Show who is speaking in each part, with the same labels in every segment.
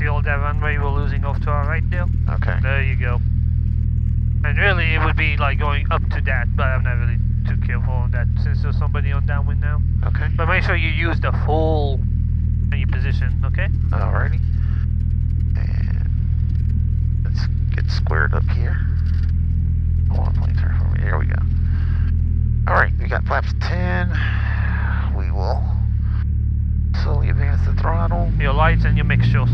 Speaker 1: see all that runway we're losing off to our right there?
Speaker 2: Okay.
Speaker 1: There you go. And really, it would be like going up to that, but I'm not really too careful on that since there's somebody on downwind now.
Speaker 2: Okay.
Speaker 1: But make sure you use the full any position, okay?
Speaker 2: Alrighty. And let's get squared up here. Hold on, plane turn for me. There we go. Alright, we got flaps 10. We will slowly advance the throttle.
Speaker 1: Your lights and your mixtures.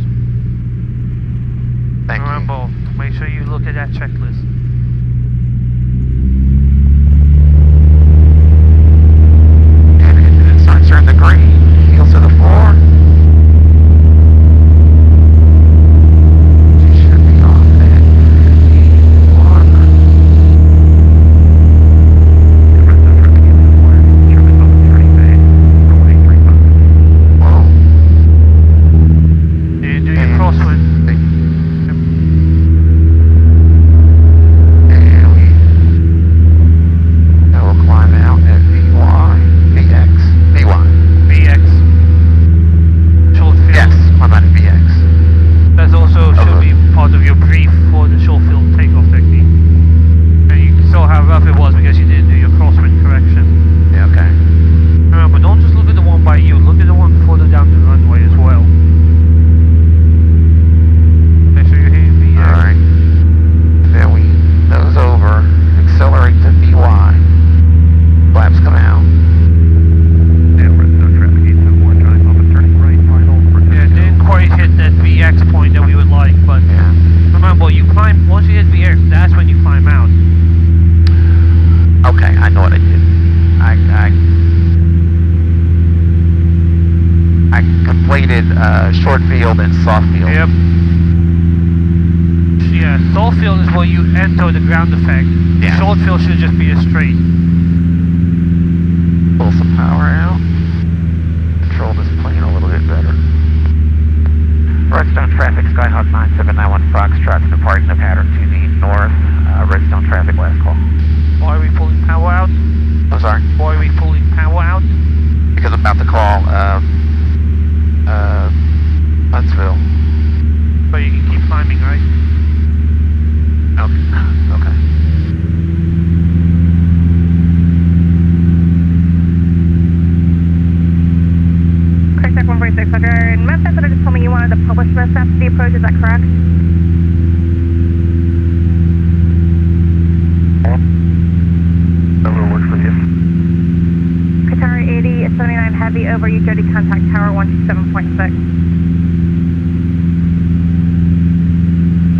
Speaker 2: Thank
Speaker 1: Remember, make sure you look at that checklist.
Speaker 2: And it starts turning the green, heels to the floor. She should be off at 51. Whoa.
Speaker 1: And do your crosswind. Part of your brief for the short field takeoff technique. And you saw how rough it was because you didn't do your crosswind correction.
Speaker 2: Yeah, okay.
Speaker 1: Remember, don't just look at the one by you, look at the one further down the runway as well. Make sure you're hitting the
Speaker 2: Alright. Then we nose over, accelerate to VY. Flaps come out.
Speaker 3: Yeah, Redstone traffic 871, trying off and turning right, final.
Speaker 1: Yeah, didn't quite hit that VX point that we would like, but
Speaker 2: Yeah.
Speaker 1: remember, you climb, once you hit VX, that's when you climb out.
Speaker 2: Okay, I know what I did. I completed short field and soft field.
Speaker 1: Yep. Yeah, soft field is where you enter the ground effect.
Speaker 2: Yeah.
Speaker 1: Short field should just be a straight.
Speaker 2: Pull some power out. Control this plane a little bit better. Redstone traffic, Skyhawk 9791 Foxtrot, departing the pattern to the north. Redstone traffic, last call.
Speaker 1: Why are we pulling power out?
Speaker 2: I'm sorry?
Speaker 1: Why are we pulling power out?
Speaker 2: Because I'm about to call Huntsville.
Speaker 1: But you can keep climbing, right?
Speaker 2: Okay.
Speaker 4: Check 146, okay. In Memphis, I just told me you wanted to publish this after the approach, is that correct?
Speaker 3: Whatever works for you.
Speaker 4: Qatar 80, 79 Heavy, over, you Jody, contact tower 127.6.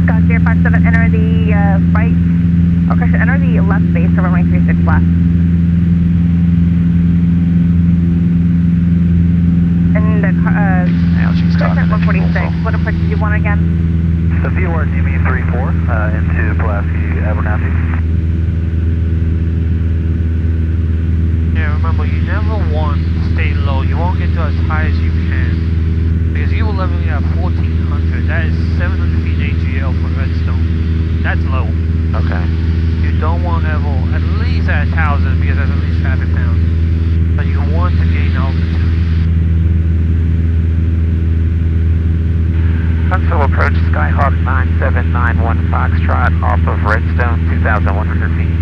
Speaker 4: Scott 057, enter the right, okay, so enter the left base over 136 left. And the
Speaker 2: Now she's talking.
Speaker 4: 146, what approach did you want again?
Speaker 3: The VOR DB34 into Pulaski, Abernathy.
Speaker 1: Yeah, remember, you never want to stay low. You won't get to as high as you can. Because you will level at 1400. That is 700 feet AGL for Redstone. That's low.
Speaker 2: Okay.
Speaker 1: You don't want to level at least at 1000 because that's at least traffic pounds. But you want to gain altitude.
Speaker 2: Huntsville approach Skyhawk 9791 Foxtrot off of Redstone, 2,100 feet.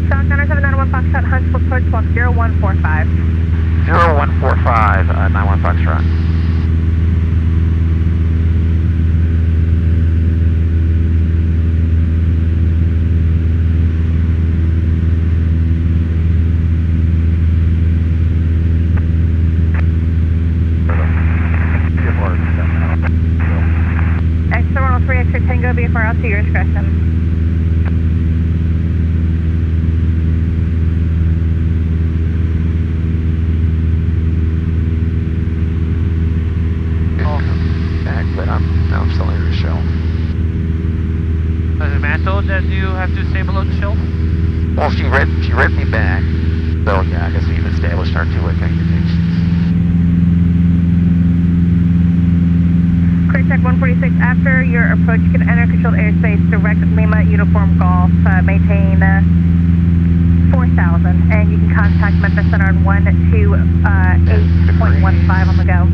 Speaker 4: Skyhawk 9791 Foxtrot, Huntsville approach, walk 0145.
Speaker 2: 0145, 91 Foxtrot.
Speaker 4: X-3 Tango, VFR out to your discretion.
Speaker 2: But I'm still near the shelf.
Speaker 1: Does it matter that you have to stay below the shelf?
Speaker 2: Well, she read me back. So yeah, I guess we've established our two-way communications.
Speaker 4: Check 146, after your approach, you can enter controlled airspace, direct Lima Uniform Golf, maintain 4,000, and you can contact Memphis Center on 128.15 on the go.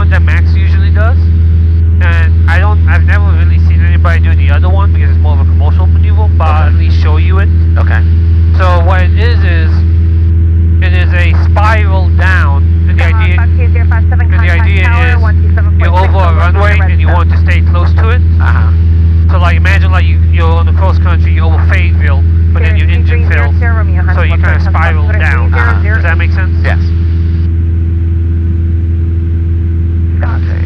Speaker 1: one that Max usually does, and I've never really seen anybody do the other one because it's more of a commercial maneuver, but I'll at least show you it.
Speaker 2: Okay.
Speaker 1: So what it is it is a spiral down, and the idea is you're over a runway and you want to stay close to it. So like imagine like you're on the cross country, you over Fayetteville, but then your engine fails, so you kind of spiral down. Does that make sense?
Speaker 2: Yes.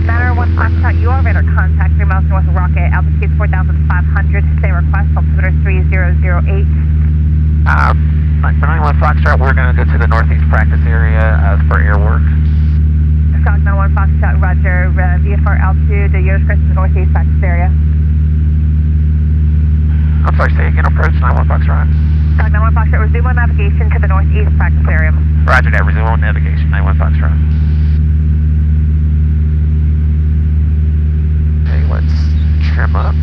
Speaker 4: Matter 1 Foxtrot, you are radar contact 3 miles north of Rocket, altitude 4,500, same request, altimeter 3008.
Speaker 2: For 91 Foxtrot, we're going to go to the northeast practice area for air work.
Speaker 4: Stock 91 Foxtrot, roger, VFR altitude, Yost Crest in the northeast practice area.
Speaker 2: I'm sorry, say again, approach 91 Foxtrot.
Speaker 4: Stock 91 Foxtrot, resume on navigation to the northeast practice area.
Speaker 2: Roger that, resume on navigation, 91 Foxtrot. Okay, let's trim up.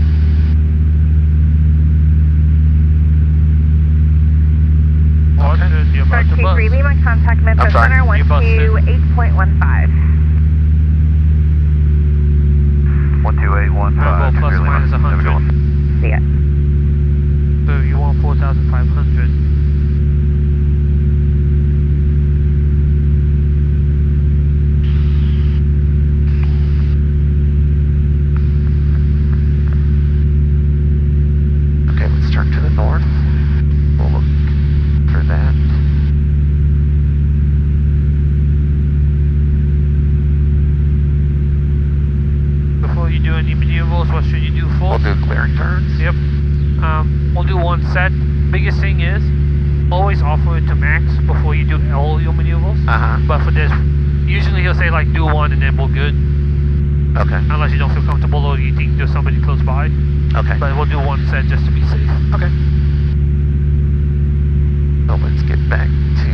Speaker 1: Okay.
Speaker 4: T3, be my contact Memphis Center 128.15.
Speaker 3: 12815.
Speaker 1: Plus or minus 100.
Speaker 4: See ya.
Speaker 1: So you want 4,500.
Speaker 2: Okay, let's turn to the north. We'll look for that.
Speaker 1: Before you do any maneuvers, what should you do first?
Speaker 2: We'll do clearing turns.
Speaker 1: Yep. We'll do one set. Biggest thing is always offer it to Max before you do all your maneuvers. But for this, usually he'll say like do one and then we're good.
Speaker 2: Okay.
Speaker 1: Unless you don't feel comfortable or you think there's somebody close by.
Speaker 2: Okay.
Speaker 1: But we'll do one set just to be safe.
Speaker 2: Okay. So let's get back to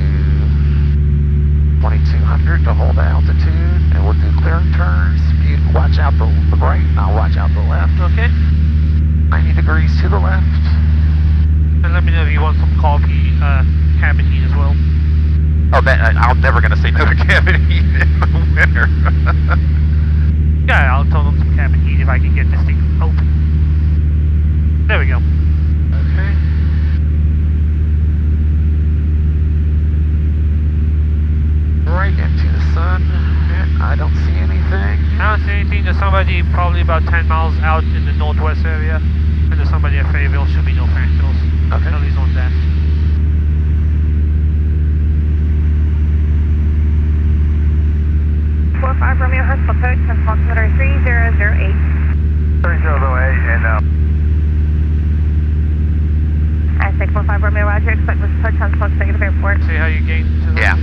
Speaker 2: 2200 to hold the altitude, and we'll do clearing turns. You watch out the right, and I'll watch out the left.
Speaker 1: Okay.
Speaker 2: 90 degrees to the left.
Speaker 1: And let me know if you want some coffee, cabin heat as well.
Speaker 2: Oh, I'm never gonna say no to cabin heat in the winter.
Speaker 1: Yeah, I'll turn on some cabin heat if I can get this thing open. There we go.
Speaker 2: Okay. Right into the sun. And I don't see anything.
Speaker 1: I don't see anything. There's somebody probably about 10 miles out in the northwest area. And there's somebody at Fayetteville. Should be no factors.
Speaker 2: Okay.
Speaker 1: At least on that.
Speaker 4: Romeo Huntsville approach, altimeter 3008.
Speaker 3: 3008, and
Speaker 4: I 615 Romeo, roger, expect this approach Huntsville Executive Airport.
Speaker 1: See how you gain to the
Speaker 2: Yeah.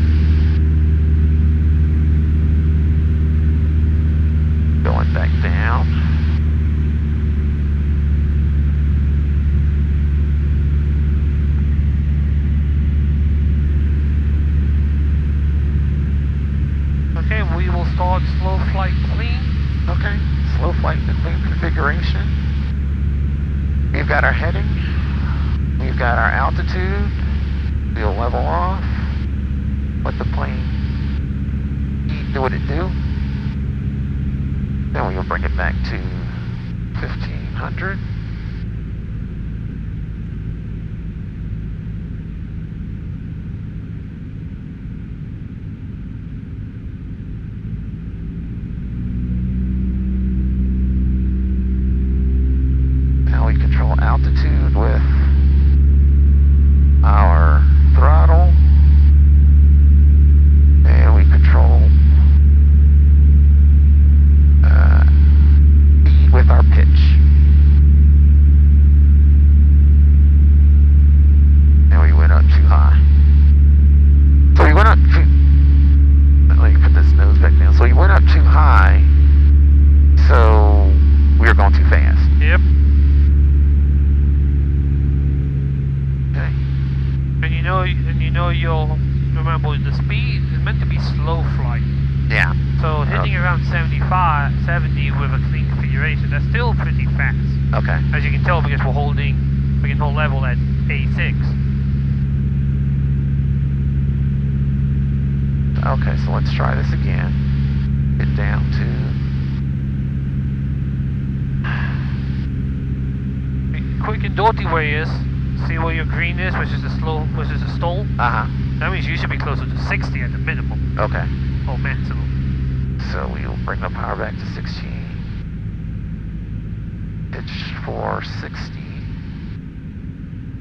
Speaker 2: Going back down.
Speaker 1: Okay, we will start slow flight clean.
Speaker 2: Okay, slow flight to clean configuration. We've got our heading. We've got our altitude. We'll level off. Let the plane do what it do. Then we'll bring it back to 1500. Now we control altitude with our throttle. And we control speed with our pitch. And we went up too high. So we went up too... Let me put this nose back down. So we went up too high. So we were going too fast.
Speaker 1: Yep.
Speaker 2: Okay.
Speaker 1: And you know you'll remember the speed is meant to be slow flight.
Speaker 2: Yeah.
Speaker 1: So hitting around 75, 70 with a clean configuration, that's still pretty fast.
Speaker 2: Okay.
Speaker 1: As you can tell because we can hold level at A6.
Speaker 2: Okay, so let's try this again. Get down to.
Speaker 1: Quick and dirty way is, see where your green is, which is a stall?
Speaker 2: Uh-huh.
Speaker 1: That means you should be closer to 60 at the minimum.
Speaker 2: Okay.
Speaker 1: Or maximum.
Speaker 2: So we'll bring the power back to 16. Pitch for 60.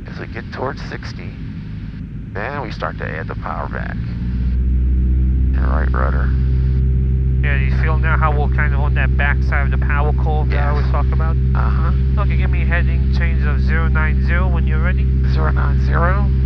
Speaker 2: As we get towards 60, then we start to add the power back. And right rudder.
Speaker 1: Yeah, you feel now how we're kind of on that back side of the power curve that I always talk about?
Speaker 2: Uh-huh.
Speaker 1: Okay, give me a heading change of 090 when you're ready.
Speaker 2: 090.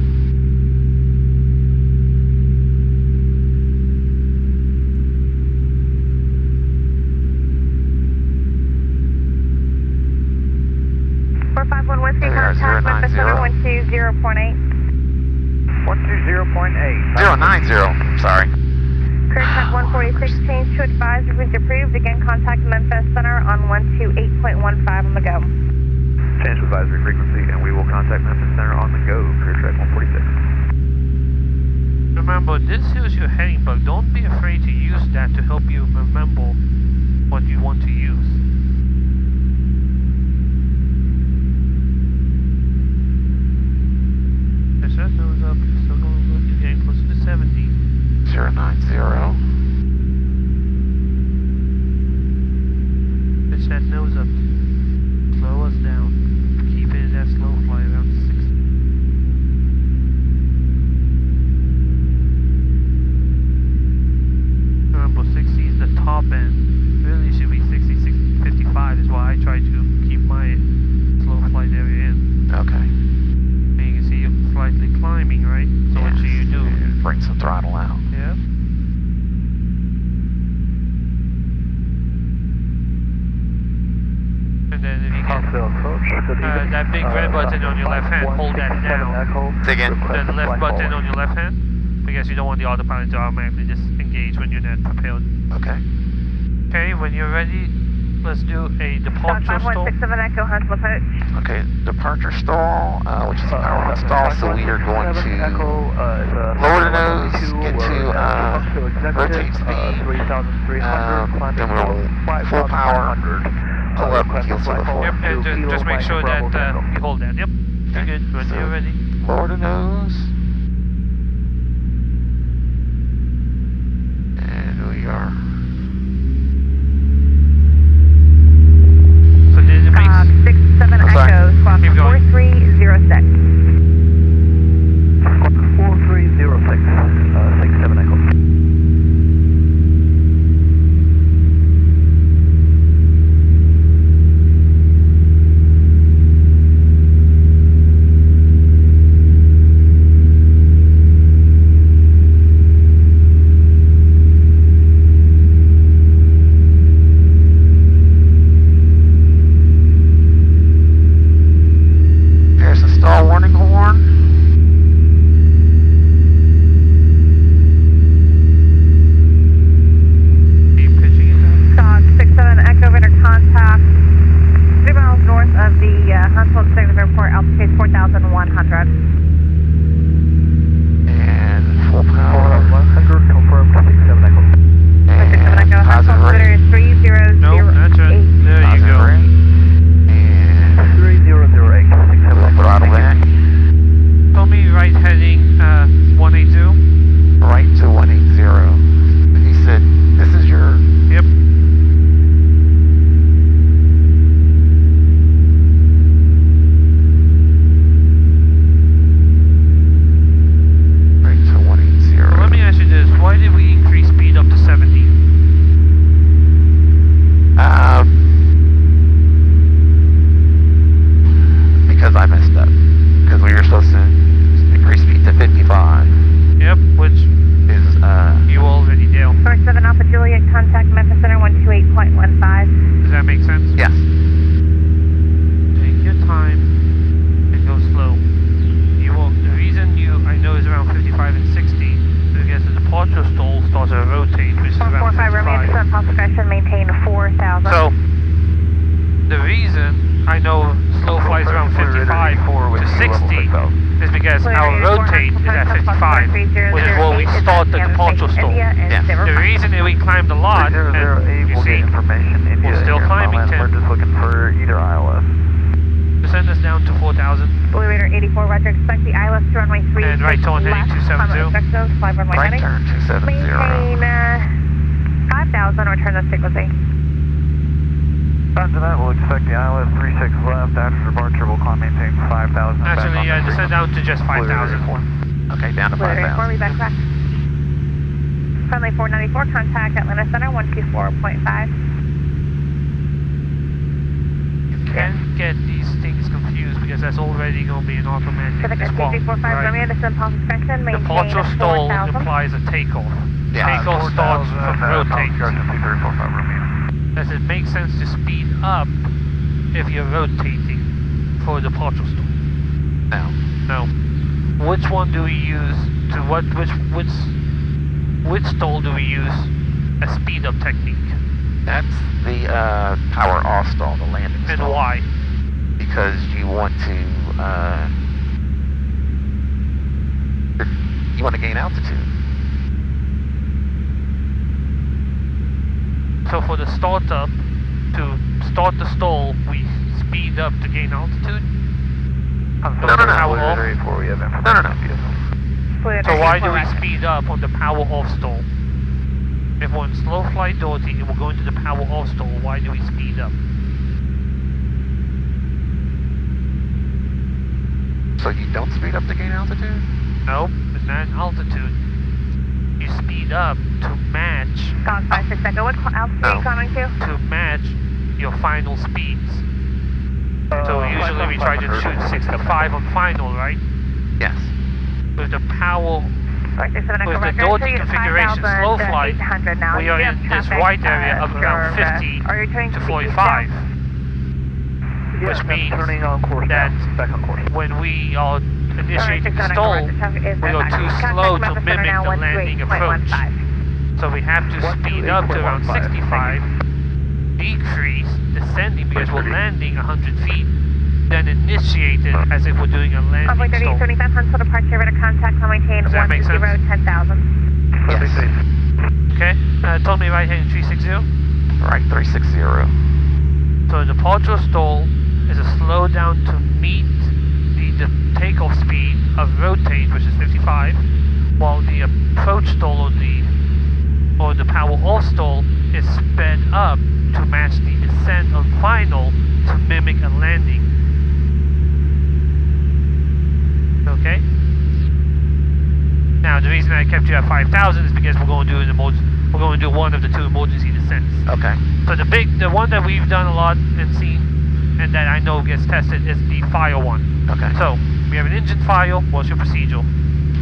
Speaker 4: Whiskey
Speaker 2: There,
Speaker 4: contact Memphis
Speaker 2: 090.
Speaker 4: 120.8.
Speaker 3: 120.8.
Speaker 2: 090, sorry.
Speaker 4: Clear track 146, change to advisory was approved. Again, contact Memphis Center on 128.15 on the go.
Speaker 3: Change to advisory frequency, and we will contact Memphis Center on the go. Clear track 146.
Speaker 1: Remember, this is your heading, but don't be afraid to use that to help you remember what you want to use. That nose up, you're still going good, you're getting closer to 70.
Speaker 2: 090.
Speaker 1: Pitch that nose up. Slow us down. Keep it at that slow fly around 60. Remember, 60 is the top end. Really should be 60, 55 is why I try to keep my slow flight area in.
Speaker 2: Okay.
Speaker 1: Slightly climbing, right? So what should you do?
Speaker 2: Bring some throttle out.
Speaker 1: Yeah. And then if you get that big red button on your left hand, hold that down.
Speaker 2: Say again.
Speaker 1: The left button on your left hand, because you don't want the autopilot to automatically just engage when you're not prepared.
Speaker 2: Okay.
Speaker 1: Okay, when you're ready, let's do a departure stall.
Speaker 4: 5167 Echo Hunt approach.
Speaker 2: Okay, departure stall, which is a power on stall, so we are going to lower the nose, get to rotate speed, then we'll full power, pull up, heel to the floor.
Speaker 1: Yep, and just make sure that you hold that. Yep, you're good. When you're ready.
Speaker 2: Lower the nose. And we are.
Speaker 1: So did it make
Speaker 4: 67 Echo, squawk 4306.
Speaker 3: 4306, 67 Echo.
Speaker 1: our rotate is at 55, which is where we start the departure stall.
Speaker 2: Yeah.
Speaker 1: The reason that we climbed a lot, and you see, we're still climbing,
Speaker 3: We're
Speaker 1: Tim.
Speaker 3: just looking for either ILS.
Speaker 1: Send us down to 4,000.
Speaker 4: Blue Raider 84, roger, expect the ILS to runway 3.
Speaker 1: And right turn heading 270.
Speaker 4: Flight runway
Speaker 2: Right
Speaker 4: heading.
Speaker 2: turn 270.
Speaker 4: Maintain 5,000, return the frequency.
Speaker 3: After that, we'll expect the ILS 36 left. After departure, we'll climb maintain 5,000.
Speaker 1: Actually, descend down to just 5,000.
Speaker 2: Okay, down to
Speaker 4: Blue Raider 4,
Speaker 2: 5,000.
Speaker 4: we back back. Friendly 494, contact Atlanta Center 124.5.
Speaker 1: Can't get these things confused because that's already going to be an automatic
Speaker 4: Pacific
Speaker 1: swap,
Speaker 4: 2345,
Speaker 1: right?
Speaker 4: Romeo, descend pulse suspension, maintain
Speaker 1: Departure stall
Speaker 4: 4,000.
Speaker 1: implies a takeoff.
Speaker 2: Yeah.
Speaker 1: Takeoff starts from rotate.
Speaker 3: 2345 Romeo.
Speaker 1: Does it make sense to speed up if you're rotating for the departure stall?
Speaker 2: No.
Speaker 1: No. Which one do we use to which stall do we use as speed up technique?
Speaker 2: That's the power off stall, the landing
Speaker 1: And
Speaker 2: stall.
Speaker 1: why?
Speaker 2: Because you want to gain altitude.
Speaker 1: So for the startup, to start the stall, we speed up to gain altitude?
Speaker 2: No.
Speaker 1: Power off?
Speaker 3: We have
Speaker 2: No.
Speaker 4: Blue Raider
Speaker 1: So why
Speaker 4: 84,
Speaker 1: do we
Speaker 4: roger.
Speaker 1: speed up on the power off stall? If we're in slow flight dirty and we're going to the power off stall, why do we speed up?
Speaker 2: So you don't speed up to gain altitude?
Speaker 1: No, it's not altitude. You speed up to match
Speaker 4: Gone 56 Echo, what altitude are you climbing to?
Speaker 1: match your final speeds. So usually we try to shoot 65 on final, right?
Speaker 2: Yes.
Speaker 1: With the power,
Speaker 4: Right, 37 Echo,
Speaker 1: with the
Speaker 4: roger.
Speaker 1: dirty
Speaker 4: So you're at
Speaker 1: configuration, slow flight,
Speaker 4: 5,800 now.
Speaker 1: we are
Speaker 4: You have
Speaker 1: in this
Speaker 4: traffic,
Speaker 1: white area of around 50
Speaker 4: are you turning
Speaker 1: to
Speaker 4: the
Speaker 1: 45,
Speaker 3: Yeah,
Speaker 1: which
Speaker 3: I'm
Speaker 1: means
Speaker 3: turning on course
Speaker 1: that
Speaker 3: now. Back on course.
Speaker 1: when we are initiating the
Speaker 4: Alright,
Speaker 1: stall,
Speaker 4: 67 Echo, roger. Traffic is
Speaker 1: we are
Speaker 4: back.
Speaker 1: too
Speaker 4: Contact
Speaker 1: slow to
Speaker 4: Memphis Center
Speaker 1: mimic
Speaker 4: now,
Speaker 1: the landing approach.
Speaker 4: 128.15.
Speaker 1: So we have to speed up to around 65, decrease descending because we're landing 100 feet, then initiate it as if we're doing a
Speaker 4: Runway
Speaker 1: landing
Speaker 4: 30,
Speaker 1: stall.
Speaker 4: 75 Huntsville departure, radar contact, now maintain
Speaker 1: Does that make sense?
Speaker 4: 10,000.
Speaker 2: Yes.
Speaker 1: Okay, told me right hand 360.
Speaker 2: Right, 360.
Speaker 1: So the departure stall is a slow down to meet the takeoff speed of rotate, which is 55, while the approach stall or the power off stall is sped up to match the descent on final to mimic a landing. Okay? Now the reason I kept you at 5,000 is because we're going to do one of the two emergency descents.
Speaker 2: Okay.
Speaker 1: So the one that we've done a lot and seen, and that I know gets tested, is the fire one.
Speaker 2: Okay.
Speaker 1: So we have an engine fire. What's your procedure?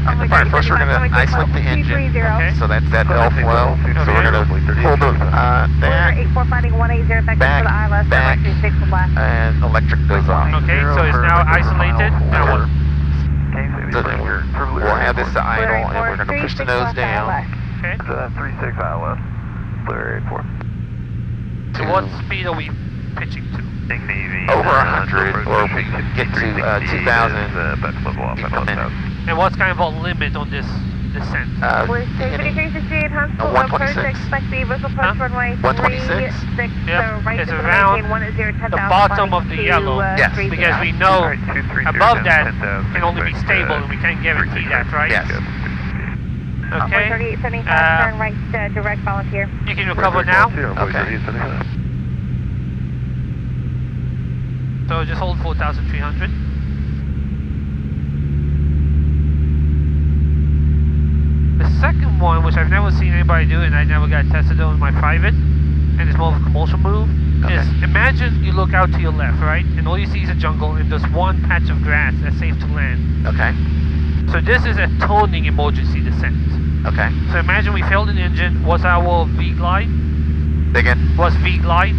Speaker 4: Runway
Speaker 2: Alright,
Speaker 4: 30,
Speaker 2: first we're going to
Speaker 4: 75,
Speaker 2: isolate the engine.
Speaker 4: 230.
Speaker 1: Okay.
Speaker 2: So that's that L flow. So we're going to pull the
Speaker 4: Flyer
Speaker 2: that
Speaker 4: 84 fighting 180, back
Speaker 2: back,
Speaker 4: for the ILS,
Speaker 2: back.
Speaker 4: runway 26 left.
Speaker 2: and electric goes off.
Speaker 1: Okay, so it's now isolated. Now what?
Speaker 2: So then we'll have this to idle and we're going to push the nose down
Speaker 1: Okay.
Speaker 3: To that 36 ILS. Flare 84.
Speaker 1: So what speed are we pitching to?
Speaker 2: over 100, or we could get to 2,000 feet per minute.
Speaker 1: And what's kind of a limit on this descent?
Speaker 4: Blue State 5368 Huntsville, approach,
Speaker 2: 126.
Speaker 4: expect the visual approach
Speaker 1: Huh?
Speaker 4: runway
Speaker 2: 126?
Speaker 4: 36,
Speaker 1: Yep,
Speaker 4: so right
Speaker 1: it's
Speaker 4: to
Speaker 1: around
Speaker 4: maintain 10,000
Speaker 1: the bottom of the
Speaker 4: to,
Speaker 1: yellow.
Speaker 2: Yes,
Speaker 4: 30.
Speaker 1: Because we know above that can only be stable, and we can't guarantee that, right?
Speaker 2: Yes.
Speaker 1: Okay.
Speaker 4: 3875, turn right, direct volunteer.
Speaker 1: You can recover now.
Speaker 2: Okay.
Speaker 1: So just hold 4,300. The second one, which I've never seen anybody do, and I never got tested on my private, and it's more of a commercial move, is imagine you look out to your left, right, and all you see is a jungle, and there's one patch of grass that's safe to land.
Speaker 2: Okay.
Speaker 1: So this is a turning emergency descent.
Speaker 2: Okay.
Speaker 1: So imagine we failed an engine. What's our V glide?
Speaker 2: Again?
Speaker 1: What's V glide?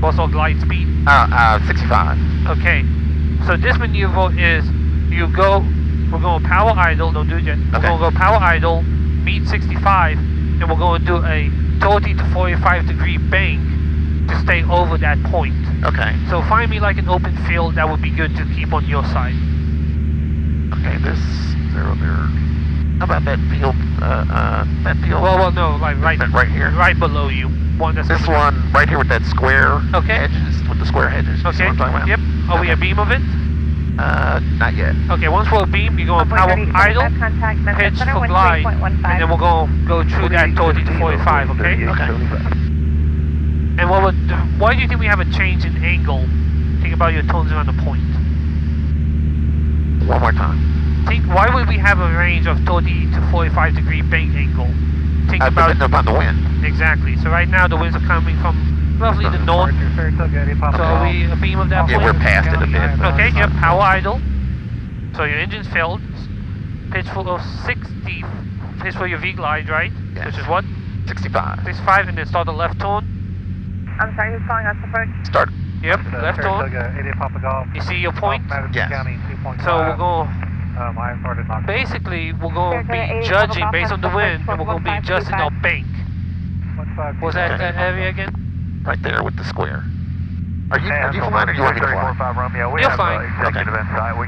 Speaker 1: What's our glide speed?
Speaker 2: 65.
Speaker 1: Okay, so this maneuver is we're going to power idle, don't do it yet. We're
Speaker 2: Okay.
Speaker 1: going to go power idle, meet 65, and we're going to do a 30 to 45 degree bank to stay over that point.
Speaker 2: Okay.
Speaker 1: So find me like an open field that would be good to keep on your side.
Speaker 2: Okay, this there. How about that field? That field.
Speaker 1: Well, no, like
Speaker 2: right here.
Speaker 1: right below you. One that's
Speaker 2: This
Speaker 1: coming
Speaker 2: one right here with that square
Speaker 1: Okay.
Speaker 2: hedges, with the square hedges. You see
Speaker 1: Okay.
Speaker 2: what I'm talking about?
Speaker 1: Yep. Are we a beam of it?
Speaker 2: Not yet.
Speaker 1: Okay. Once we're a beam, you go on power idle, pitch for glide, and then we'll go through that 30 to 45. Okay.
Speaker 2: Okay.
Speaker 1: And why do you think we have a change in angle? Think about your tones around the point.
Speaker 2: One more time.
Speaker 1: Why would we have a range of 30 to 45 degree bank angle? Think about
Speaker 2: depending upon the wind.
Speaker 1: Exactly. So right now the winds are coming from roughly the north. So are we a beam of that
Speaker 2: Yeah,
Speaker 1: point?
Speaker 2: we're past it a bit.
Speaker 1: Okay, yep, power idle. So your engine's filled. Pitch full of 60. Pitch for your V glide, right?
Speaker 2: Yes.
Speaker 1: Which is what?
Speaker 2: 65.
Speaker 1: 65, and then start the left tone.
Speaker 4: I'm sorry, who's calling us approach?
Speaker 2: Start.
Speaker 1: Yep, left tone. You see your point?
Speaker 2: Yes.
Speaker 1: So we'll go. Basically, we're going to be judging based on the wind, and we're going to be adjusting our bank. Was that area again?
Speaker 2: Right there with the square. Are you flying or do you want me to fly?
Speaker 1: You're fine.
Speaker 2: Okay.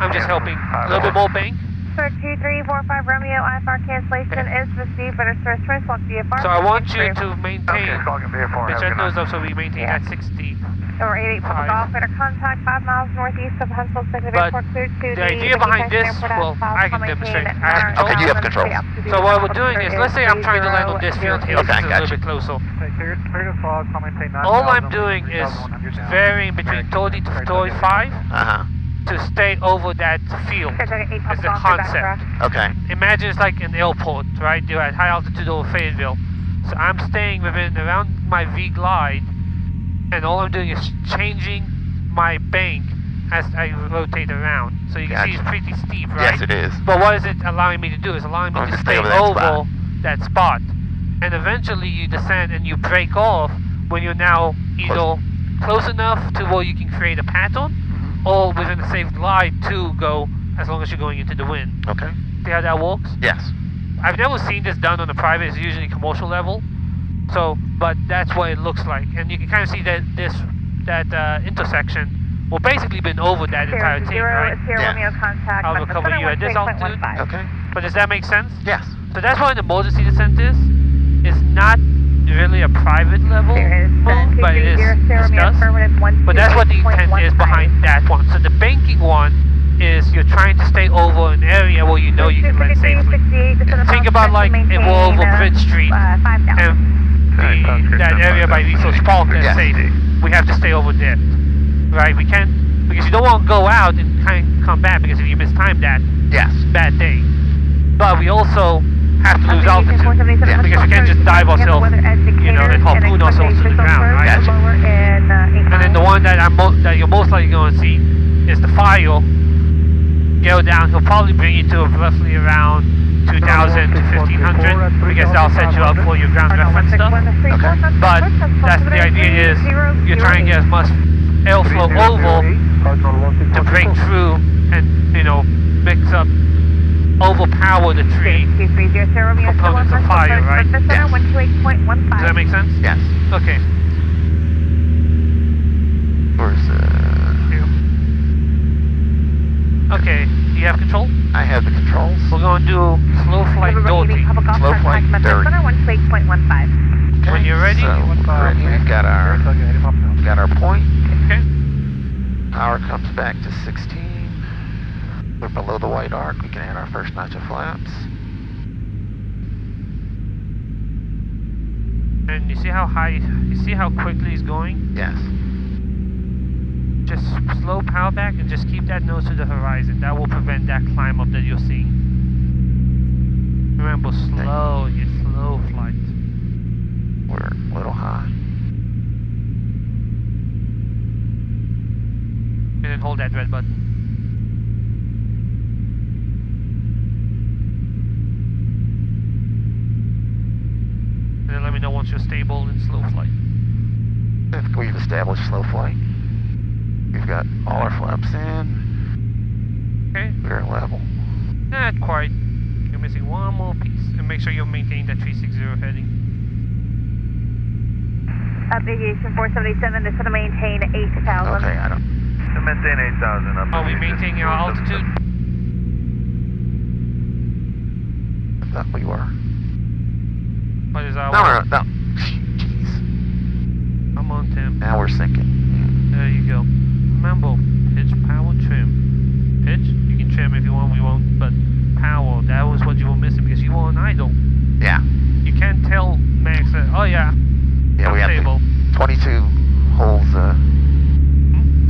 Speaker 1: I'm just helping. A little bit more bank.
Speaker 4: Sir, 2345 Romeo, IFR cancellation is received, but it's first response VFR.
Speaker 1: So I want you to maintain. Pitch our nose up so we maintain that 60.
Speaker 4: Number 88 Papa Golf, radar contact 5 miles northeast of Huntsville, Second
Speaker 1: But
Speaker 4: Airport, cleared to
Speaker 1: the idea behind this, well, I can demonstrate.
Speaker 2: Okay, you have control.
Speaker 1: So what we're doing is, let's say I'm trying to land on this field here,
Speaker 2: Okay,
Speaker 1: this is a little bit closer. All I'm doing is varying between 30 to 35 to stay over that field. Is the concept.
Speaker 2: Okay.
Speaker 1: Imagine it's like an airport, right? You're at high altitude over Fayetteville. So I'm staying around my V glide, and all I'm doing is changing my bank as I rotate around. So you can see it's pretty steep, right?
Speaker 2: Yes, it is.
Speaker 1: But what is it allowing me to do? It's allowing me to stay over that spot. And eventually you descend and you break off when you're now either close enough to where you can create a pattern, or within a safe glide to go as long as you're going into the wind.
Speaker 2: Okay.
Speaker 1: See how that works?
Speaker 2: Yes.
Speaker 1: I've never seen this done on a private. It's usually commercial level. So, but that's what it looks like, and you can kind of see that that intersection will basically been over that entire thing, right?
Speaker 4: Yeah.
Speaker 1: I'll recover you at this altitude.
Speaker 2: Okay.
Speaker 1: But does that make sense?
Speaker 2: Yes.
Speaker 1: So that's what an emergency descent is. It's not really a private level move, but it is discussed. But that's what the intent is behind that one. So the banking one is you're trying to stay over an area where you know you can land safely. Think about like if we're over Bridge Street and that area by Resource Park is safe. We have to stay over there, right? We can't, because you don't want to go out and kind of come back, because if you mistime that, bad day. But we also have to lose altitude, because we can't just dive ourselves, you know, and harpoon ourselves to the ground, right? And then the one that that you're most likely going to see is the fire. Go down, he'll probably bring you to roughly around 2,000 to 1,500, because that'll set you up for your ground reference stuff.
Speaker 2: Okay.
Speaker 1: But that's the idea, is you're trying to get as much airflow over to break through and, you know, mix up, overpower the tree components of fire, right?
Speaker 2: Yes.
Speaker 1: Does that make sense?
Speaker 2: Yes.
Speaker 1: Okay.
Speaker 2: Where's
Speaker 1: Okay, do you have control?
Speaker 2: I have the controls.
Speaker 1: We're going to do slow flight dirty.
Speaker 2: Slow flight dirty. Okay,
Speaker 1: When you're ready.
Speaker 2: So we've got our point.
Speaker 1: Okay.
Speaker 2: Power comes back to 16. We're below the white arc. We can add our first notch of flaps.
Speaker 1: And you see how high, you see how quickly he's going?
Speaker 2: Yes.
Speaker 1: Just slow power back and just keep that nose to the horizon. That will prevent that climb up that you're seeing. Remember, slow, slow flight.
Speaker 2: We're a little high.
Speaker 1: And then hold that red button. And then let me know once you're stable in slow flight.
Speaker 2: If we've established slow flight, we've got all our flaps in.
Speaker 1: Okay.
Speaker 2: We're level.
Speaker 1: Not quite. You're missing one more piece. And make sure you're maintaining that 360 heading.
Speaker 4: Aviation 477, just to maintain 8,000.
Speaker 2: Okay, I don't.
Speaker 3: To maintain 8,000 up.
Speaker 1: Are we maintaining our altitude?
Speaker 2: thought we were.
Speaker 1: What is our
Speaker 2: No. Jeez.
Speaker 1: I'm on, Tim.
Speaker 2: Now we're sinking.
Speaker 1: There you go. Remember, pitch, power, trim. Pitch, you can trim if you want, we won't, but power, that was what you were missing because you were on idle.
Speaker 2: Yeah.
Speaker 1: You can't tell Max that, oh yeah,
Speaker 2: Yeah,
Speaker 1: I'm
Speaker 2: we have
Speaker 1: stable.
Speaker 2: 22 holes, so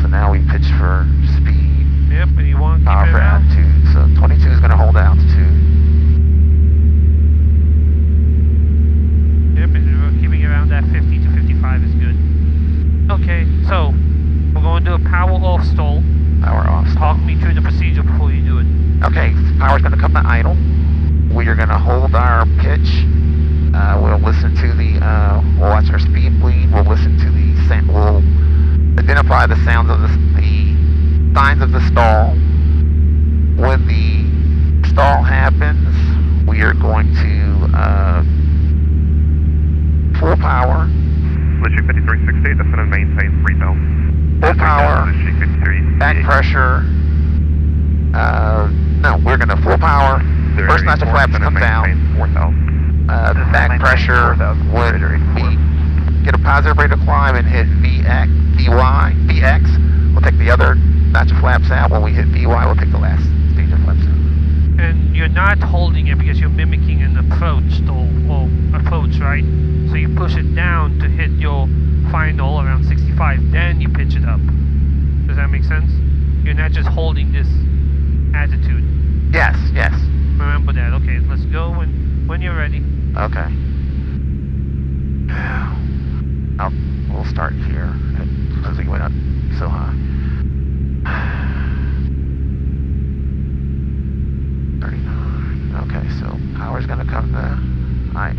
Speaker 2: now we pitch for speed,
Speaker 1: Yep, and you want to keep
Speaker 2: power
Speaker 1: it
Speaker 2: for
Speaker 1: out.
Speaker 2: altitude. So 22 is going to hold altitude.
Speaker 1: Yep, and keeping around that 50 to 55 is good. Okay, so we're going to do a power off stall.
Speaker 2: Power off.
Speaker 1: Talk me through the procedure before you do it.
Speaker 2: Okay, power's going to come to idle. We are going to hold our pitch. We'll listen to we'll watch our speed bleed. We'll listen to the sound. We'll identify the sounds of the signs of the stall. When the stall happens, we are going to full power.
Speaker 3: Issue 5368, descend and maintain 3,000.
Speaker 2: Full power.
Speaker 3: Issue 53.
Speaker 2: Back pressure. No, we're going to full power. First notch of flaps come down.
Speaker 3: 4,000.
Speaker 2: Back pressure when we get a positive rate of climb and hit VX, we'll take the other notch of flaps out. When we hit VY, we'll take the last stage of flaps out.
Speaker 1: And you're not holding it because you're mimicking an approach stall, or approach, right? So you push it down to hit your final around 65, then you pitch it up. Does that make sense? You're not just holding this attitude.
Speaker 2: Yes.
Speaker 1: Remember that. Okay, let's go when you're ready.
Speaker 2: Okay. We'll start here because we went up so high. 39. Okay, so power's going to come to back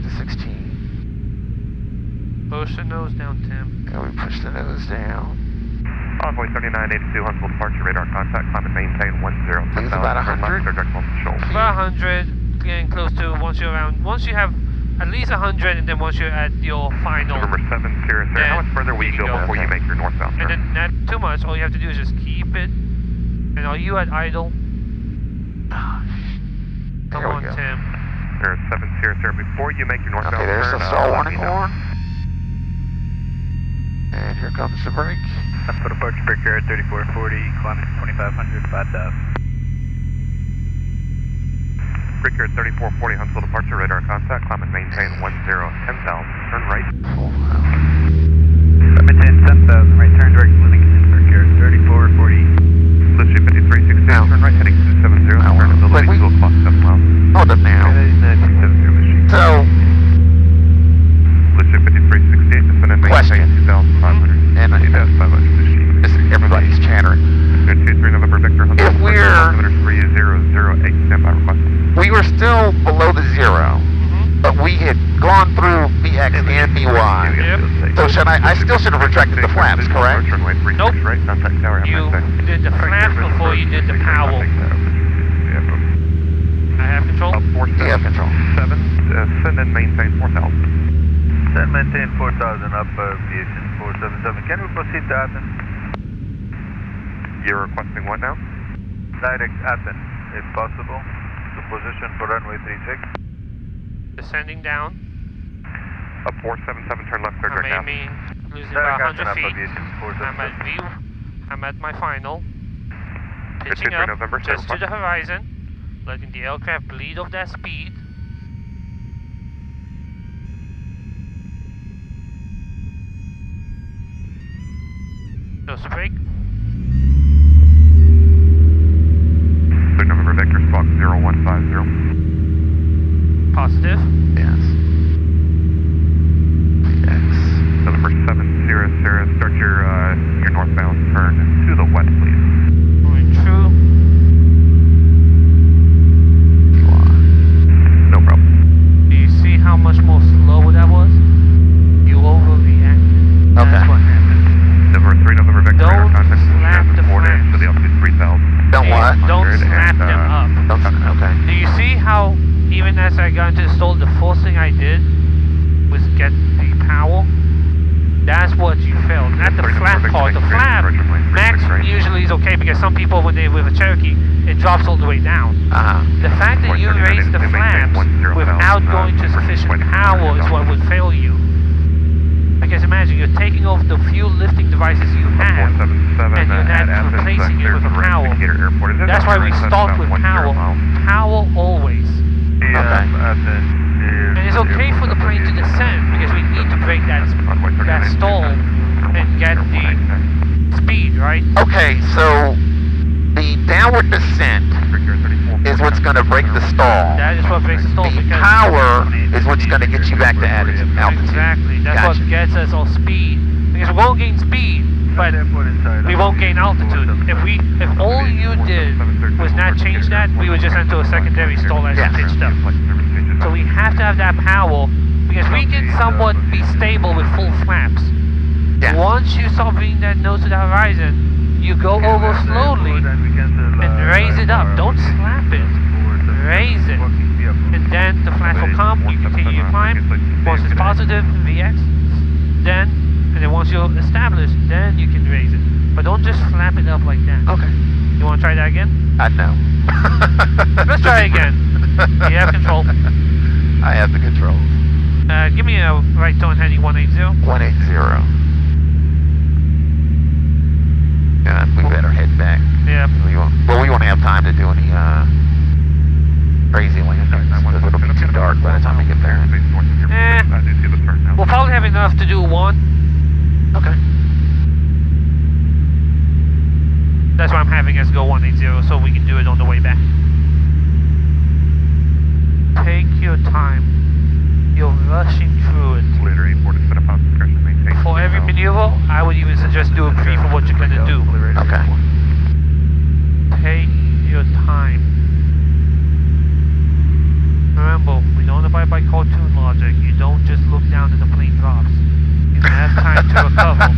Speaker 2: to 16.
Speaker 1: Push the nose down, Tim.
Speaker 2: And we push the nose down.
Speaker 3: Envoy 3982, Huntsville departure, radar contact, climb and maintain 10.
Speaker 2: Leaves about 100.
Speaker 1: About 100, getting close to once you have at least 100, and then once you're at your final.
Speaker 3: November 7, Sierra, sir. How much further will you go before you make your northbound turn?
Speaker 1: And then not too much. All you have to do is just keep it. And are you at idle? Come on, Tim.
Speaker 3: There's 7, Sierra, sir. Before you make your northbound
Speaker 2: Okay, there's
Speaker 3: turn,
Speaker 2: the stall warning horn. And here comes the brake.
Speaker 5: For departure, brake area 3440, climbing 2500, 5000.
Speaker 3: Brake area 3440, Huntsville departure, radar contact, climb and maintain 10, 10,000. Turn right.
Speaker 5: Maintain 10,000, right turn direct Bloomington, brake area 3440.
Speaker 3: Let's shoot 5368, turn right, heading 270, turn ability 2 o'clock, 7 miles.
Speaker 2: Hold it now.
Speaker 3: 270 machine.
Speaker 2: So,
Speaker 3: Let's shoot 5368, descend and maintain 2,500.
Speaker 2: And
Speaker 3: 2,500 machine.
Speaker 2: everybody's chattering.
Speaker 3: 23 November Victor, Huntsville.
Speaker 2: If we're
Speaker 3: 3008, standby request.
Speaker 2: we were still below the zero, but we had gone through BX and BY.
Speaker 1: Yep.
Speaker 2: So I still should have retracted the flaps, correct?
Speaker 1: Nope.
Speaker 3: Right, contact tower.
Speaker 1: You did the flaps before you did the power. I have control?
Speaker 2: You have control.
Speaker 3: 7, send and maintain 4,000.
Speaker 5: Send maintain 4000 up aviation 477. Can we proceed to Athens?
Speaker 3: You're requesting what now?
Speaker 5: Direct Athens, if possible, to position for runway 36.
Speaker 1: Descending down.
Speaker 3: Up 477, turn left, clear
Speaker 1: I'm
Speaker 3: direct now.
Speaker 1: aiming, losing about
Speaker 5: Direct
Speaker 1: 100
Speaker 5: Athens up
Speaker 1: feet.
Speaker 5: aviation
Speaker 1: I'm at
Speaker 5: 477.
Speaker 1: view. I'm at my final.
Speaker 3: 53
Speaker 1: Pitching up
Speaker 3: November,
Speaker 1: just to
Speaker 3: request.
Speaker 1: the horizon. Letting the aircraft bleed off that speed. Nose brake.
Speaker 3: 3 November Victor, squawk 0150.
Speaker 1: Positive.
Speaker 2: Yes. BX.
Speaker 3: November 7, Sierra, start your northbound turn to the west, please.
Speaker 1: Going true.
Speaker 3: No problem.
Speaker 1: Do you see how much more slow that was? You overreacted.
Speaker 2: Okay.
Speaker 1: That's what happened.
Speaker 3: November 3 November Victor, radar
Speaker 1: Don't
Speaker 3: contact,
Speaker 1: slap the
Speaker 3: transport in
Speaker 1: flaps.
Speaker 3: to the altitude 3,000.
Speaker 2: Don't what?
Speaker 1: Don't slap
Speaker 3: and,
Speaker 1: them up.
Speaker 2: Okay.
Speaker 1: Do you see how, even as I got into the stall, the first thing I did was get the power? That's what you felt, not the flap part. The flap, max usually is okay because some people, when they with a Cherokee, it drops all the way down.
Speaker 2: Uh-huh.
Speaker 1: The fact that you raised the flap devices you have, and you're not replacing it with a power. That's why we start with power. Power always. And it's okay for the plane to descend because we need to break that stall and get the speed, right?
Speaker 2: Okay, so the downward descent is what's going to break the stall.
Speaker 1: That is what breaks the stall.
Speaker 2: The
Speaker 1: because
Speaker 2: power is what's going to get you back to altitude.
Speaker 1: Exactly. That's
Speaker 2: Gotcha.
Speaker 1: what gets us all speed. Because we won't gain speed, but we won't gain altitude. If all you did was not change that, we would just enter a secondary stall as
Speaker 2: Yes.
Speaker 1: we pitched up. So we have to have that power because we can somewhat be stable with full flaps.
Speaker 2: Yes.
Speaker 1: Once you start bringing that nose to the horizon, you go over slowly and raise it up. Don't slap it. Raise it. And then the flaps will come, you continue your climb. Once it's positive, VX, and then once you're established, then you can raise it. But don't just flap it up like that.
Speaker 2: Okay.
Speaker 1: You want to try that again?
Speaker 2: No.
Speaker 1: Let's try it again. You have control.
Speaker 2: I have the controls.
Speaker 1: Give me a right tone heading 180.
Speaker 2: 180. We better head back.
Speaker 1: Yeah.
Speaker 2: We won't have time to do any crazy landings because it'll be too dark by the time we get there.
Speaker 1: We'll probably have enough to do one.
Speaker 2: Okay.
Speaker 1: That's why I'm having us go 180 so we can do it on the way back. Take your time. You're rushing through it. For every maneuver, I would even suggest do a brief of what you're going to do.
Speaker 2: Okay.
Speaker 1: Take your time. Remember, we don't abide by cartoon logic. You don't just look down and the plane drops. You have time to recover.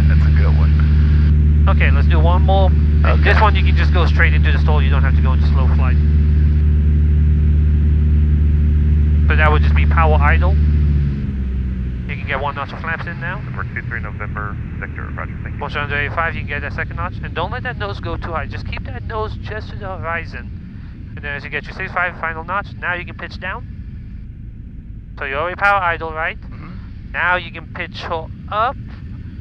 Speaker 2: That's a good one.
Speaker 1: Okay, let's do one more.
Speaker 2: Okay.
Speaker 1: This one you can just go straight into the stall. You don't have to go into slow flight. So that would just be power idle. You can get one notch of flaps in now.
Speaker 3: Number 23 November, Victor, roger, thank you.
Speaker 1: Once you're under 85, you can get that second notch. And don't let that nose go too high. Just keep that nose just to the horizon. And then as you get your 65 final notch, now you can pitch down. So you're already power idle, right?
Speaker 2: Mm-hmm.
Speaker 1: Now you can pitch up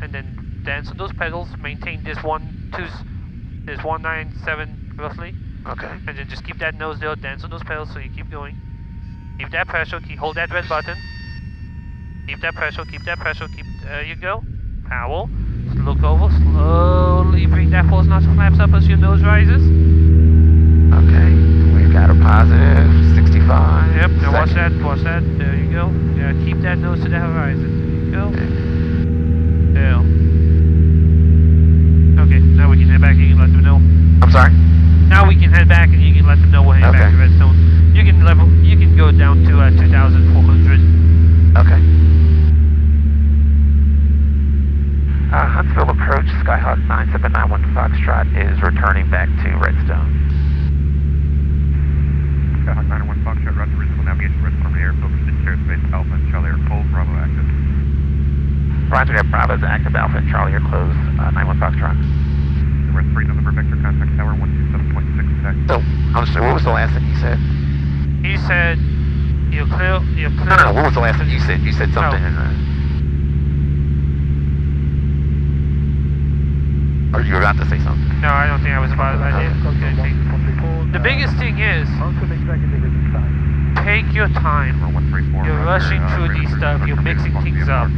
Speaker 1: and then dance on those pedals. Maintain this 197 roughly.
Speaker 2: Okay.
Speaker 1: And then just keep that nose there, dance on those pedals so you keep going. Keep that pressure, hold that red button. Keep that pressure, there you go. Power. Look over, slowly bring that force notch flaps up as your nose rises.
Speaker 2: Okay, we've got a positive 65.
Speaker 1: Yep, now watch that, there you go. Yeah, keep that nose to the horizon. There you go. There. Okay, now we can head back and you can let them know.
Speaker 2: I'm sorry?
Speaker 1: Now we can head back and you can let them know we're heading back to Redstone. You can go down to 2,400.
Speaker 2: Okay. Huntsville approach, Skyhawk 9791 Foxtrot is returning back to Redstone.
Speaker 3: Skyhawk 901 Foxtrot, route to reasonable navigation, Redstone airfield, within airspace, Alpha and Charlie are closed, Bravo active.
Speaker 2: Roger that, Bravo is active, Alpha and Charlie are closed, 91 Foxtrot.
Speaker 3: Number 3 November Vector, contact tower 127.6 sec.
Speaker 2: So, I'm sorry, what was the last thing you said?
Speaker 1: He said, you're clear.
Speaker 2: No, what was the last thing you said? You said something in or you were about to say something?
Speaker 1: No, I don't think I was about to. The biggest thing is, take your time. You're rushing through these stuff, you're mixing things up.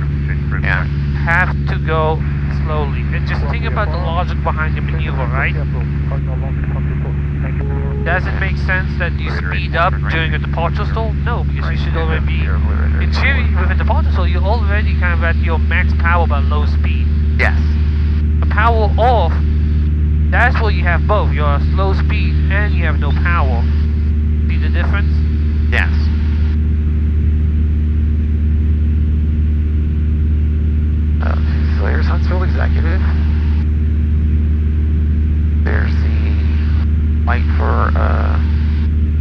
Speaker 2: Yeah.
Speaker 1: Have to go slowly. And just think about the logic behind the maneuver, right? Does it make sense that you speed up during a departure stall? No, because you should already be... In theory, with a departure stall, you're already kind of at your max power but low speed.
Speaker 2: Yes.
Speaker 1: A power off, that's where you have both. You're at slow speed and you have no power. See the difference?
Speaker 2: Yes. So there's Huntsville Executive. There's the light for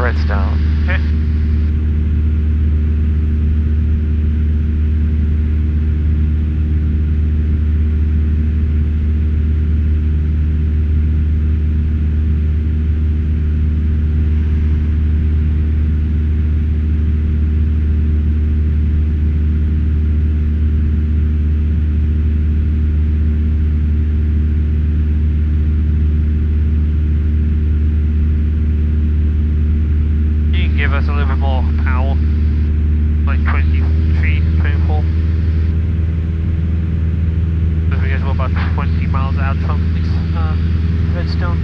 Speaker 2: Redstone.
Speaker 1: Okay. us a little bit more power, like 23, 24. Because we're about 20 miles out from Redstone.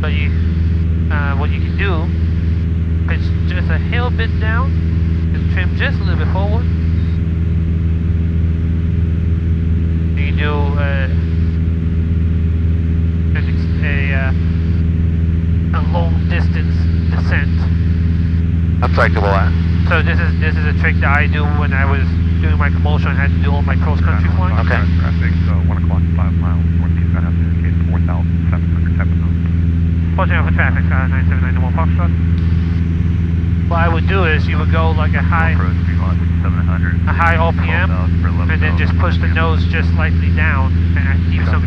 Speaker 1: But what you can do, pitch just a hair bit down and trim just a little bit forward. You can do a long distance descent.
Speaker 2: I'm sorry, double that.
Speaker 1: So this is a trick that I do when I was doing my commotion. I had to do all my cross country flying.
Speaker 2: Okay.
Speaker 3: Traffic, 1 o'clock, 5 miles northeast. I have to indicate 4,700 type of zone.
Speaker 1: Watching out for traffic, 9791 Foxtrot. What I would do is you would go like a high RPM, and then just push the nose just slightly down, and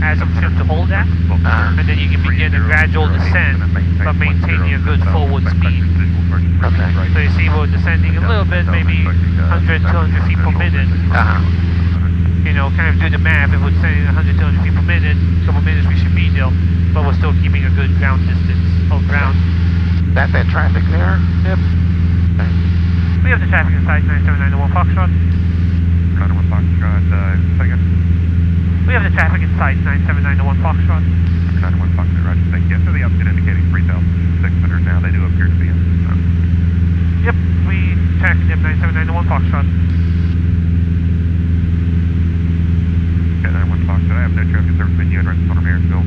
Speaker 1: add some trim to hold that, and then you can begin a gradual descent, but maintaining a good forward speed.
Speaker 2: Okay.
Speaker 1: So you see we're descending a little bit, maybe 100, 200 feet per minute. You know, kind of do the math. If we're descending 100, 200 feet per minute, a couple minutes we should be there, but we're still keeping a good ground distance, or ground.
Speaker 2: That traffic there?
Speaker 1: Yep.
Speaker 2: Okay.
Speaker 1: We have the traffic inside 9791 Foxtrot.
Speaker 3: 91 Foxtrot, second.
Speaker 1: We have the traffic inside 9791 Foxtrot.
Speaker 3: 91 Foxtrot, roger, thank you. So the update indicating 3,600 now. They do appear to be in.
Speaker 1: Yep, we tracking them 9791 Foxtrot.
Speaker 3: Okay, 91 Foxtrot. I have no traffic service venue at Redstone or Marysville.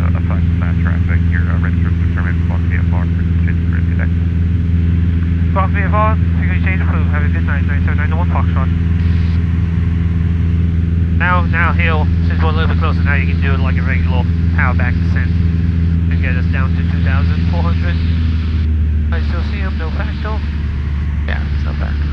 Speaker 3: Aside from that traffic, your registered determined Fox VFR for change for today.
Speaker 1: Fox VFR, frequency change approved. Have a good night, 9791 Foxtrot. Now Hill, since we're a little bit closer now, you can do it like a regular power back descent and get us down to 2,400. I still see him, no factor.
Speaker 2: Yeah, it's no factor.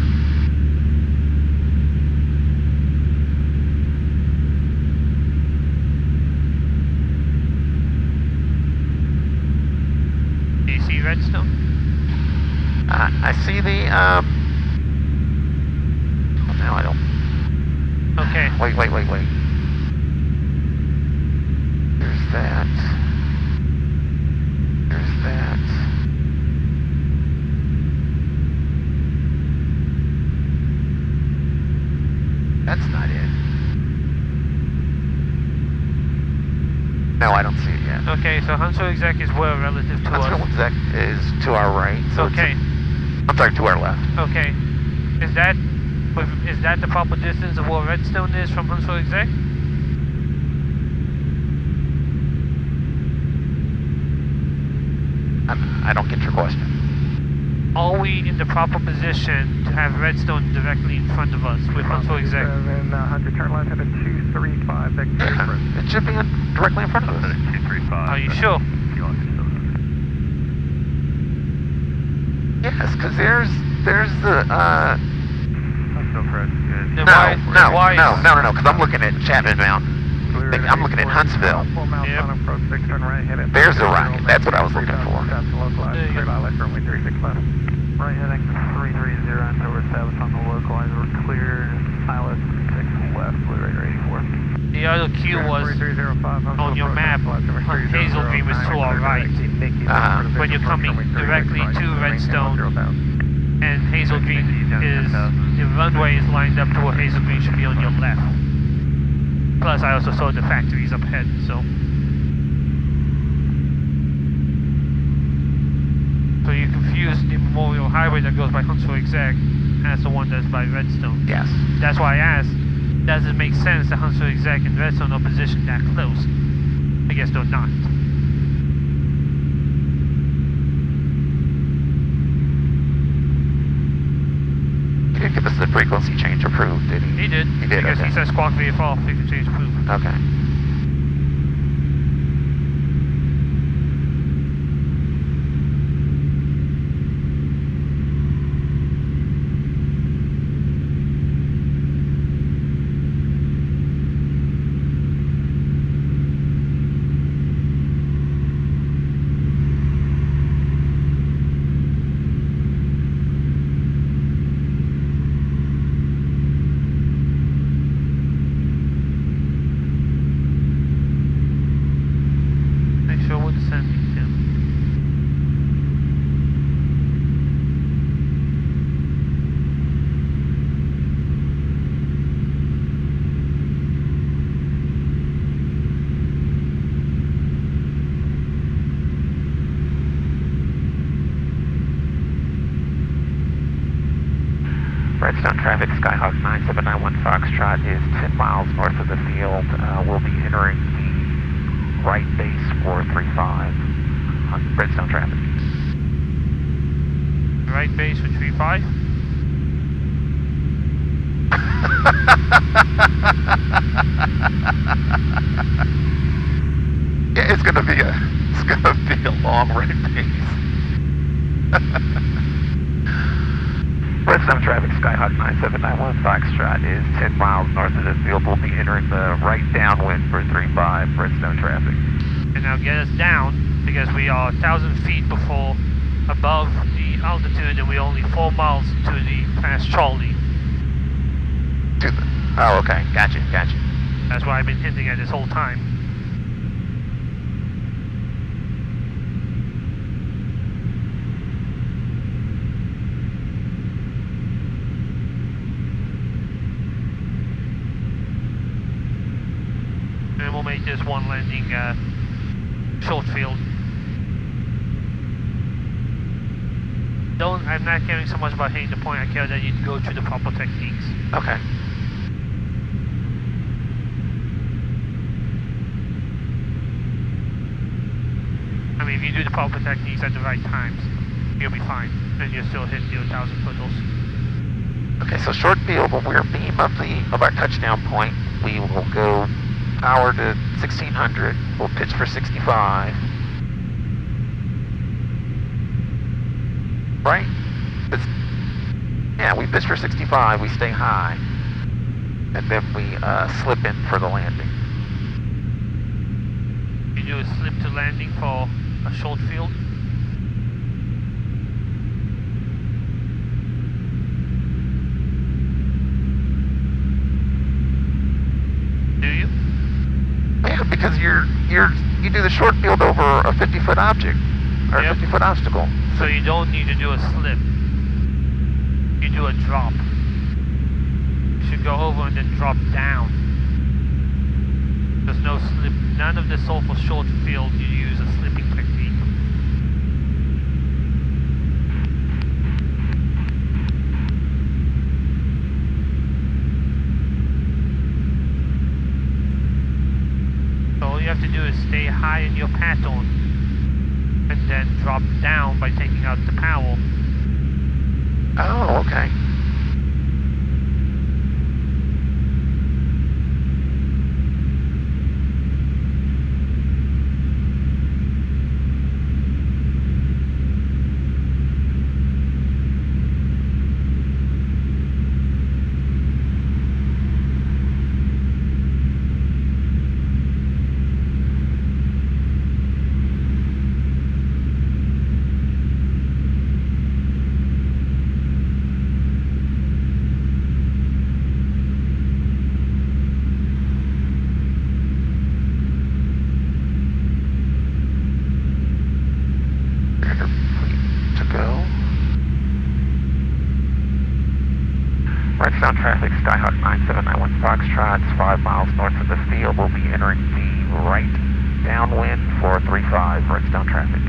Speaker 1: Do you see Redstone?
Speaker 2: I see the, oh, no, I don't.
Speaker 1: Okay.
Speaker 2: Wait. There's that. There's that. That's not it. No, I don't see it yet.
Speaker 1: Okay, so Huntsville Exec is where relative to
Speaker 2: Huntsville
Speaker 1: us?
Speaker 2: Exec is to our right. So
Speaker 1: Okay.
Speaker 2: I'm sorry, to our left.
Speaker 1: Okay. Is that the proper distance of where Redstone is from Huntsville Exec?
Speaker 2: I don't get your question.
Speaker 1: Are we in the proper position to have Redstone directly in front of us with Huntsville Exec?
Speaker 5: 100, turn left, headed 235, back
Speaker 2: Yeah, it should be directly in front of us.
Speaker 5: 235.
Speaker 1: Are you sure?
Speaker 2: Yes, because there's the,
Speaker 5: So fresh, good.
Speaker 1: Then
Speaker 2: no,
Speaker 1: why
Speaker 2: because I'm looking at Chapman Mountain. I'm looking at Huntsville.
Speaker 5: 4 miles
Speaker 1: Yep.
Speaker 5: on approach, 6 turn right, headed.
Speaker 2: There's the rocket. That's what I was looking for.
Speaker 5: That's localized,
Speaker 1: There you
Speaker 5: clear
Speaker 1: go.
Speaker 5: by left runway 36 left. Right heading 330 until we're established on the localizer. We're clear, pilot 6 left, Blue Raider 84.
Speaker 1: The other cue was
Speaker 5: 3305
Speaker 1: on your map. Hazel Green was to our right. When you're coming directly to Redstone, and Hazel Green is, the runway is lined up to where Hazel Green should be on your left. Plus I also saw the factories up ahead, so. So you confuse the Memorial Highway that goes by Huntsville Exec as the one that's by Redstone.
Speaker 2: Yes.
Speaker 1: That's why I asked, does it make sense that Huntsville Exec and Redstone are positioned that close? I guess they're not.
Speaker 2: He didn't give us the frequency change approved, did he?
Speaker 1: He did.
Speaker 2: He did,
Speaker 1: Because
Speaker 2: okay.
Speaker 1: he says Squawk VFR, frequency change approved.
Speaker 2: Okay.
Speaker 1: descending, Tim.
Speaker 2: Redstone traffic, Skyhawk 9791 Foxtrot is 10 miles north of the field. We'll be entering the right base 435 on Redstone traffic.
Speaker 1: Right base for 35.
Speaker 2: Yeah, it's gonna be a long right base. Redstone traffic, Skyhawk 9791 Foxtrot is 10 miles north of the field. We'll be entering the right downwind for 35 Redstone traffic.
Speaker 1: And now get us down, because we are 1,000 feet above the altitude, and we're only 4 miles to the past Charlie.
Speaker 2: Oh, okay. Gotcha.
Speaker 1: That's what I've been hinting at this whole time. And we'll make this one landing short field. I'm not caring so much about hitting the point, I care that you go through the proper techniques.
Speaker 2: Okay.
Speaker 1: I mean, if you do the proper techniques at the right times, you'll be fine, and you'll still hit your 1,000 footals.
Speaker 2: Okay, so short field, when we're beam of our touchdown point, we will go power to 1600. We'll pitch for 65. Right? Yeah, we pitch for 65, we stay high, and then we slip in for the landing.
Speaker 1: You do a slip to landing for a short field. Do you?
Speaker 2: Yeah, because you do the short field over a 50-foot object, or a 50-foot obstacle.
Speaker 1: So you don't need to do a slip. You do a drop. You should go over and then drop down. There's no slip. None of this all for short field. You use a slipping technique. So all you have to do is stay high in your pattern, and then drop down by taking out the power.
Speaker 2: Oh, okay. Redstone traffic, Skyhawk 9791 Foxtrot, 5 miles north of the field. We'll be entering the right downwind 435 Redstone traffic.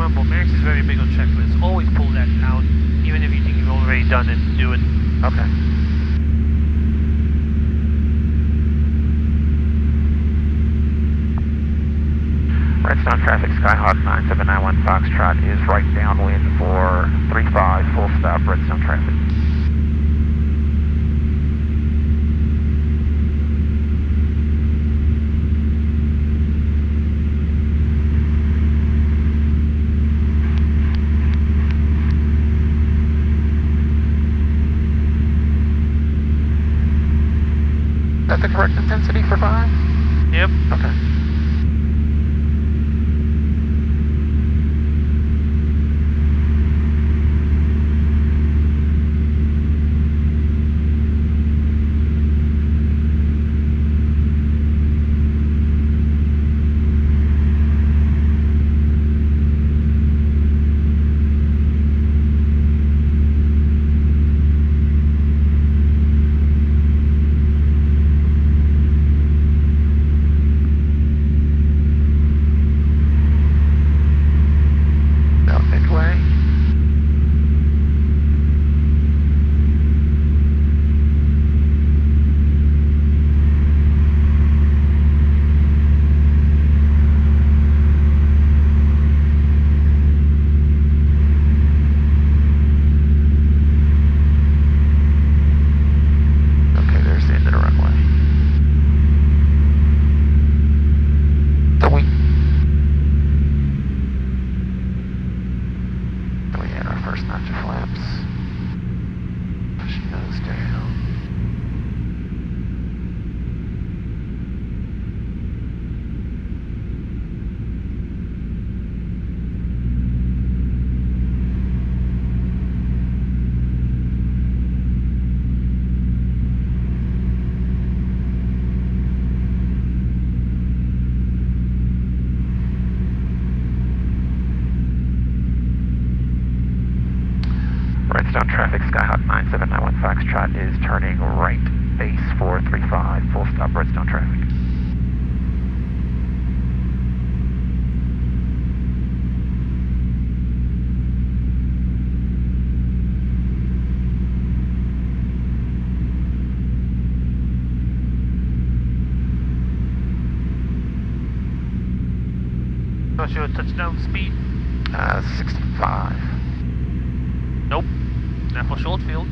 Speaker 1: remember, Max is very big on checklists. Always pull that out, even if you think you've already done it, do it.
Speaker 2: Okay. Redstone traffic, Skyhawk 9791 Foxtrot is right downwind for 35, full stop, Redstone traffic. Is that the correct intensity for 5?
Speaker 1: Yep.
Speaker 2: Okay. Redstone traffic, Skyhawk 9791 Foxtrot is turning right, base 435, full stop, Redstone traffic.
Speaker 1: What's your touchdown speed?
Speaker 2: 65.
Speaker 1: Nope. Not for short field.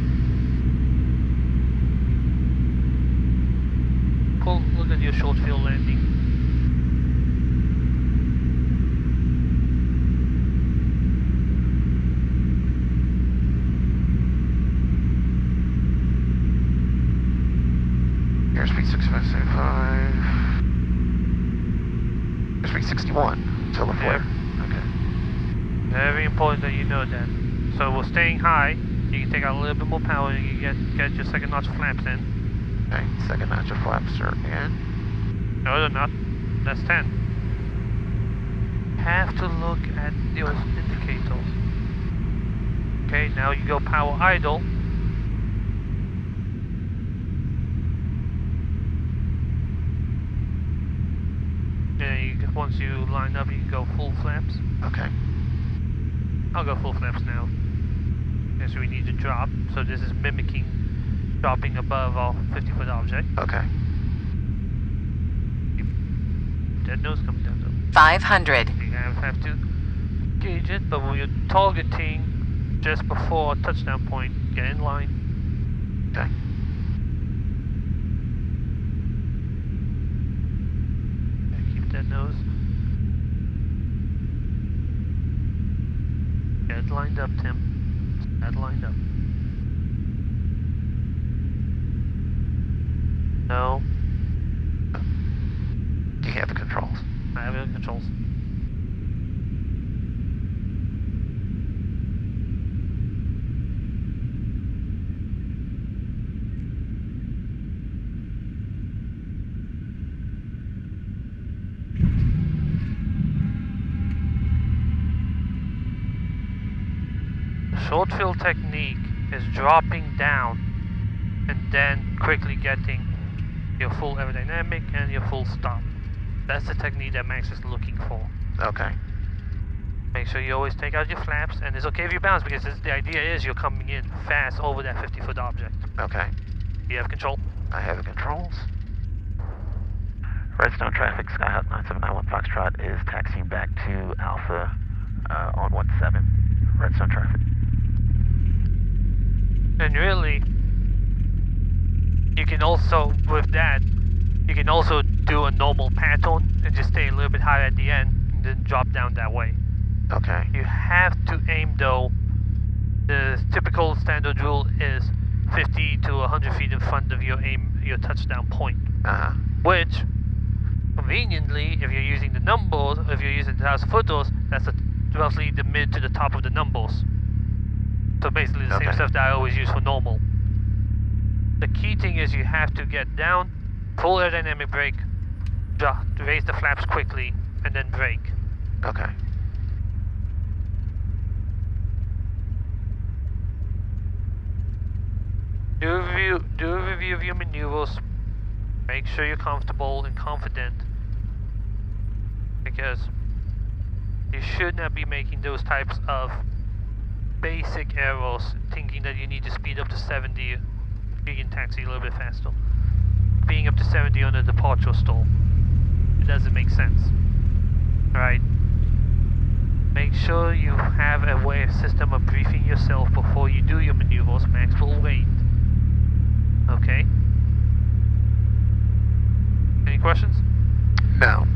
Speaker 1: Cool. Look at your short field landing.
Speaker 2: Airspeed 6575. Airspeed 61 until the flare. Okay.
Speaker 1: Very important that you know that. So we're staying high. You can take out a little bit more power and you get your second notch flaps in.
Speaker 2: Okay, second notch of flaps are in.
Speaker 1: No, they're not. That's 10. Have to look at those indicators. Okay, now you go power idle. And once you line up, you can go full flaps.
Speaker 2: Okay.
Speaker 1: I'll go full flaps now. Okay, so we need to drop. So this is mimicking dropping above our 50-foot object.
Speaker 2: Okay.
Speaker 1: Dead nose coming down though.
Speaker 6: 500.
Speaker 1: You have to gauge it, but when you're targeting just before a touchdown point, get in line.
Speaker 2: Okay.
Speaker 1: Okay, keep dead nose. Get lined up, Tim. Get lined up. No.
Speaker 2: Do you have the controls?
Speaker 1: I have it in controls. The short field technique is dropping down and then quickly getting your full aerodynamic and your full stop. That's the technique that Max is looking for.
Speaker 2: Okay.
Speaker 1: Make sure you always take out your flaps, and it's okay if you bounce because the idea is you're coming in fast over that 50-foot object.
Speaker 2: Okay.
Speaker 1: You have control?
Speaker 2: I have the controls. Redstone traffic, Skyhawk 9791 Foxtrot is taxiing back to Alpha on 17. Redstone traffic.
Speaker 1: And really, you can also, with that, you can also do a normal pattern and just stay a little bit higher at the end and then drop down that way.
Speaker 2: Okay.
Speaker 1: You have to aim though, the typical standard rule is 50 to 100 feet in front of your touchdown point.
Speaker 2: Uh-huh.
Speaker 1: Which, conveniently, if you're using the numbers, if you're using the 1,000 foot doors, that's roughly the mid to the top of the numbers. So basically the same stuff that I always use for normal. The key thing is you have to get down, full aerodynamic brake, raise the flaps quickly, and then brake.
Speaker 2: Okay.
Speaker 1: Do a review of your maneuvers. Make sure you're comfortable and confident. Because you should not be making those types of basic errors, thinking that you need to speed up to 70. You can taxi a little bit faster. Being up to 70 on a departure stall. It doesn't make sense. Alright. Make sure you have a system of briefing yourself before you do your maneuvers. Max will wait. Okay? Any questions?
Speaker 2: No.